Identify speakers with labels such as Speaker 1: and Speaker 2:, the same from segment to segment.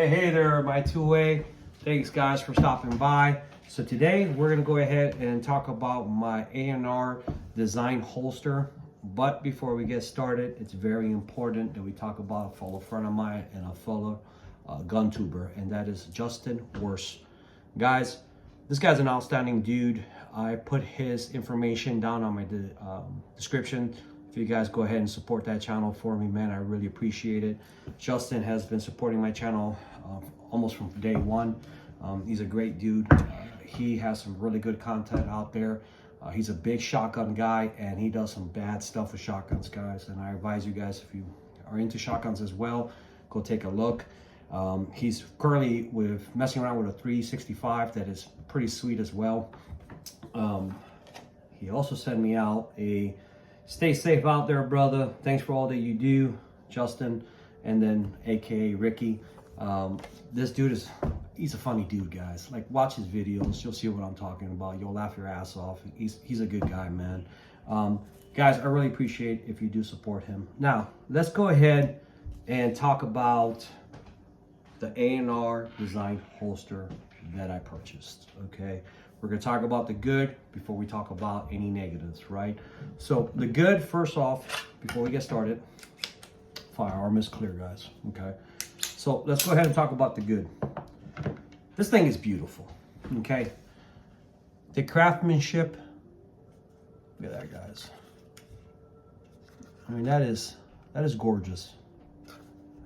Speaker 1: Hey there, my two-way. Thanks guys for stopping by. So today we're gonna go ahead and talk about my ANR design holster. But before we get started, it's very important that we talk about a fellow friend of mine and a fellow gun tuber, and that is Justin Worse. Guys, this guy's an outstanding dude. I put his information down on my description. If you guys go ahead and support that channel for me, man, I really appreciate it. Justin has been supporting my channel almost from day one. He's a great dude. He has some really good content out there. He's a big shotgun guy, and he does some bad stuff with shotguns, guys. And I advise you guys, if you are into shotguns as well, go take a look. He's currently messing around with a 365 that is pretty sweet as well. He also sent me out a "Stay safe out there, brother. Thanks for all that you do, Justin," and then AKA Ricky. This dude he's a funny dude, guys. Like, watch his videos, you'll see what I'm talking about. You'll laugh your ass off. He's a good guy, man. Guys, I really appreciate if you do support him. Now, let's go ahead and talk about the ANR design holster that I purchased, okay? We're gonna talk about the good before we talk about any negatives, right? So the good, first off, before we get started, firearm is clear, guys, okay? So let's go ahead and talk about the good. This thing is beautiful, okay? The craftsmanship, look at that, guys. I mean, that is gorgeous.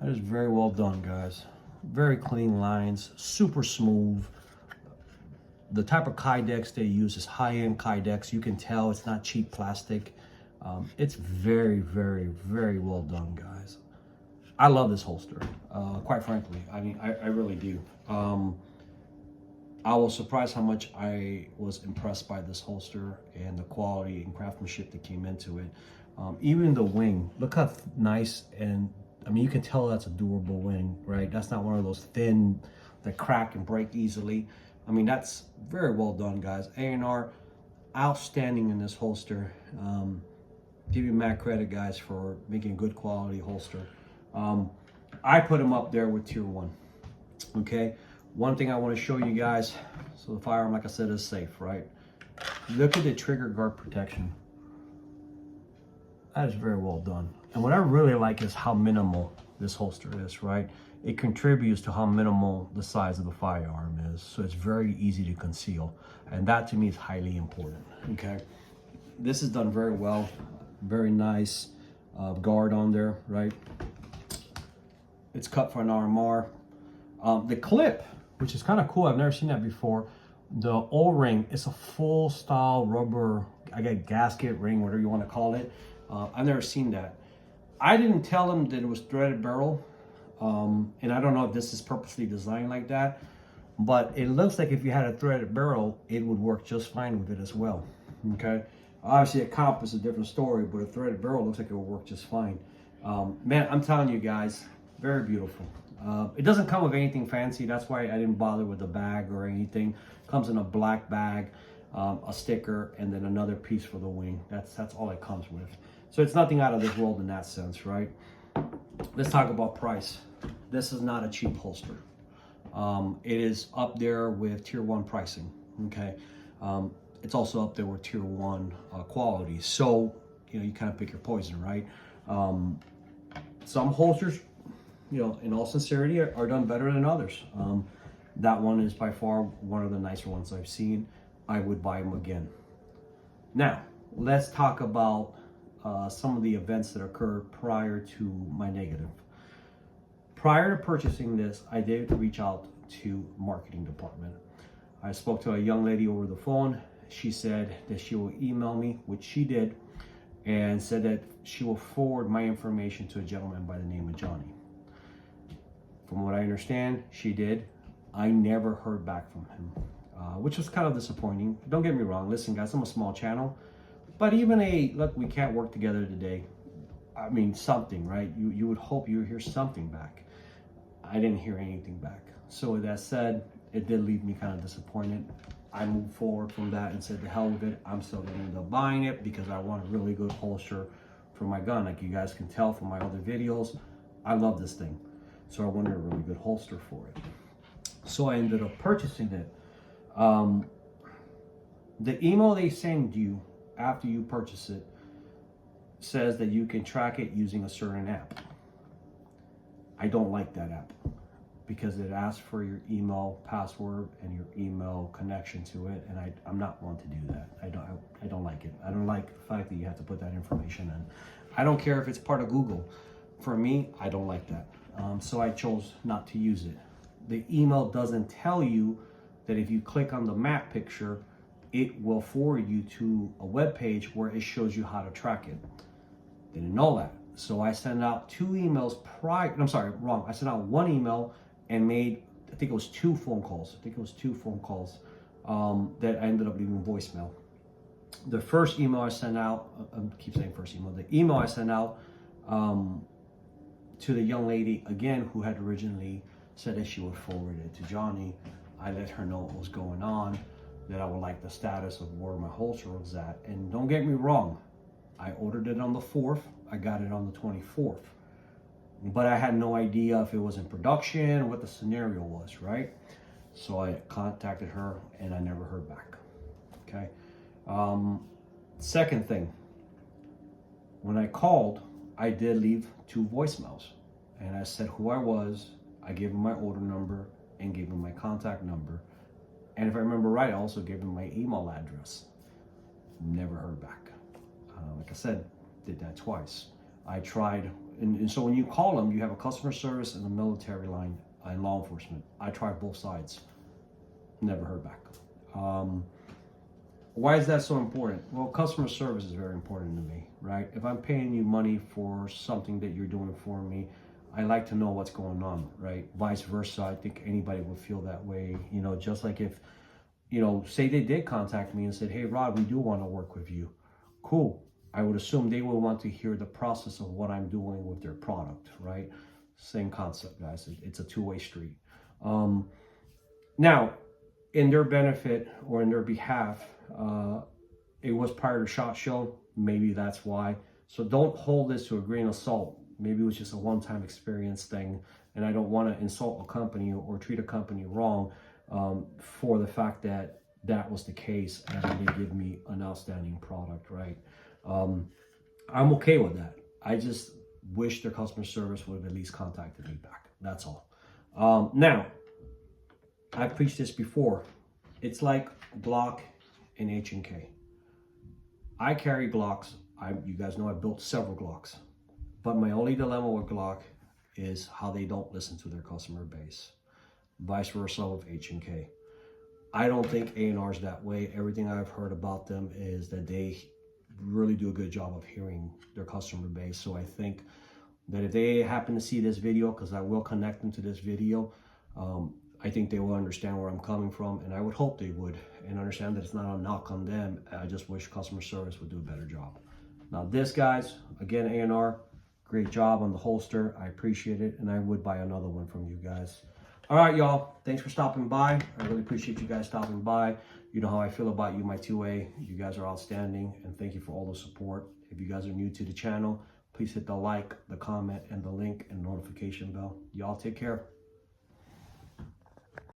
Speaker 1: That is very well done, guys. Very clean lines, super smooth. The type of Kydex they use is high-end Kydex. You can tell it's not cheap plastic. It's very, very, very well done, guys. I love this holster, quite frankly. I mean, I really do. I was surprised how much I was impressed by this holster and the quality and craftsmanship that came into it. Even the wing, look how nice, and I mean, you can tell that's a durable wing, right? That's not one of those thin that crack and break easily. I mean, that's very well done, guys. ANR, outstanding in this holster. Give you mad credit, guys, for making a good quality holster. I put them up there with tier 1, okay? One thing I want to show you guys, so the firearm, like I said, is safe, right? Look at the trigger guard protection. That is very well done. And what I really like is how minimal this holster is, right? It contributes to how minimal the size of the firearm is. So it's very easy to conceal. And that to me is highly important, okay? This is done very well. Very nice guard on there, right? It's cut for an RMR. The clip, which is kind of cool, I've never seen that before. The O-ring is a full style rubber, I guess, gasket ring, whatever you want to call it. I've never seen that. I didn't tell them that it was threaded barrel. And I don't know if this is purposely designed like that, but it looks like if you had a threaded barrel, it would work just fine with it as well, okay? Obviously a comp is a different story, but a threaded barrel looks like it will work just fine. Man, I'm telling you guys, very beautiful. It doesn't come with anything fancy. That's why I didn't bother with the bag or anything. It comes in a black bag, a sticker, and then another piece for the wing. That's all it comes with. So it's nothing out of this world in that sense, right? Let's talk about price. This is not a cheap holster. It is up there with tier 1 pricing, okay? It's also up there with tier 1 quality. So, you know, you kind of pick your poison, right? Some holsters, you know, in all sincerity, are done better than others. That one is by far one of the nicer ones I've seen. I would buy them again. Now, let's talk about some of the events that occurred prior to my negative. Prior to purchasing this, I did reach out to marketing department. I spoke to a young lady over the phone. She said that she will email me, which she did, and said that she will forward my information to a gentleman by the name of Johnny. From what I understand, she did. I never heard back from him, which was kind of disappointing. Don't get me wrong. Listen, guys, I'm a small channel, but even look, we can't work together today. I mean, something, right? You would hope you would hear something back. I didn't hear anything back. So with that said, it did leave me kind of disappointed. I moved forward from that and said, the hell with it. I'm still going to end up buying it because I want a really good holster for my gun. Like you guys can tell from my other videos, I love this thing. So I wanted a really good holster for it. So I ended up purchasing it. The email they send you after you purchase it says that you can track it using a certain app. I don't like that app because it asks for your email password and your email connection to it, and I'm not one to do that. I don't like it. I don't like the fact that you have to put that information in. I don't care if it's part of Google. For me, I don't like that. So I chose not to use it. The email doesn't tell you that if you click on the map picture, it will forward you to a web page where it shows you how to track it. Didn't know that. So I sent out 2 emails prior. I'm sorry, wrong. I sent out 1 email and made, I think it was 2 phone calls. That I ended up leaving voicemail. The first email I sent out, I keep saying first email, the email I sent out to the young lady, again, who had originally said that she would forward it to Johnny. I let her know what was going on, that I would like the status of where my holster was at. And don't get me wrong, I ordered it on the 4th, I got it on the 24th. But I had no idea if it was in production or what the scenario was, right? So I contacted her and I never heard back, okay? Second thing, when I called, I did leave 2 voicemails. And I said who I was, I gave him my order number and gave him my contact number. And if I remember right, I also gave him my email address. Never heard back. Like I said, did that twice. I tried, and so when you call them, you have a customer service and a military line and law enforcement. I tried both sides. Never heard back. Why is that so important? Well, customer service is very important to me, right? If I'm paying you money for something that you're doing for me, I like to know what's going on, right? Vice versa, I think anybody would feel that way. You know, just like if, you know, say they did contact me and said, hey, Rod, we do want to work with you. Cool. I would assume they will want to hear the process of what I'm doing with their product, right? Same concept, guys. It's a two-way street. Now, in their benefit or in their behalf, it was prior to SHOT Show. Maybe that's why. So don't hold this to a grain of salt. Maybe it was just a one-time experience thing, and I don't want to insult a company or treat a company wrong for the fact that that was the case and they give me an outstanding product, right? I'm okay with that. I just wish their customer service would have at least contacted me back. That's all. Now, I've preached this before. It's like Glock and H&K. I carry Glocks. You guys know I built several Glocks. But my only dilemma with Glock is how they don't listen to their customer base. Vice versa with H&K. I don't think ANR is that way. Everything I've heard about them is that they really do a good job of hearing their customer base. So I think that if they happen to see this video, because I will connect them to this video, I think they will understand where I'm coming from, and I would hope they would, and understand that it's not a knock on them. I just wish customer service would do a better job. Now this, guys, again, ANR, great job on the holster. I appreciate it, and I would buy another one from you guys. All right, y'all. Thanks for stopping by. I really appreciate you guys stopping by. You know how I feel about you, my 2A. You guys are outstanding, and thank you for all the support. If you guys are new to the channel, please hit the like, the comment, and the link and notification bell. Y'all take care.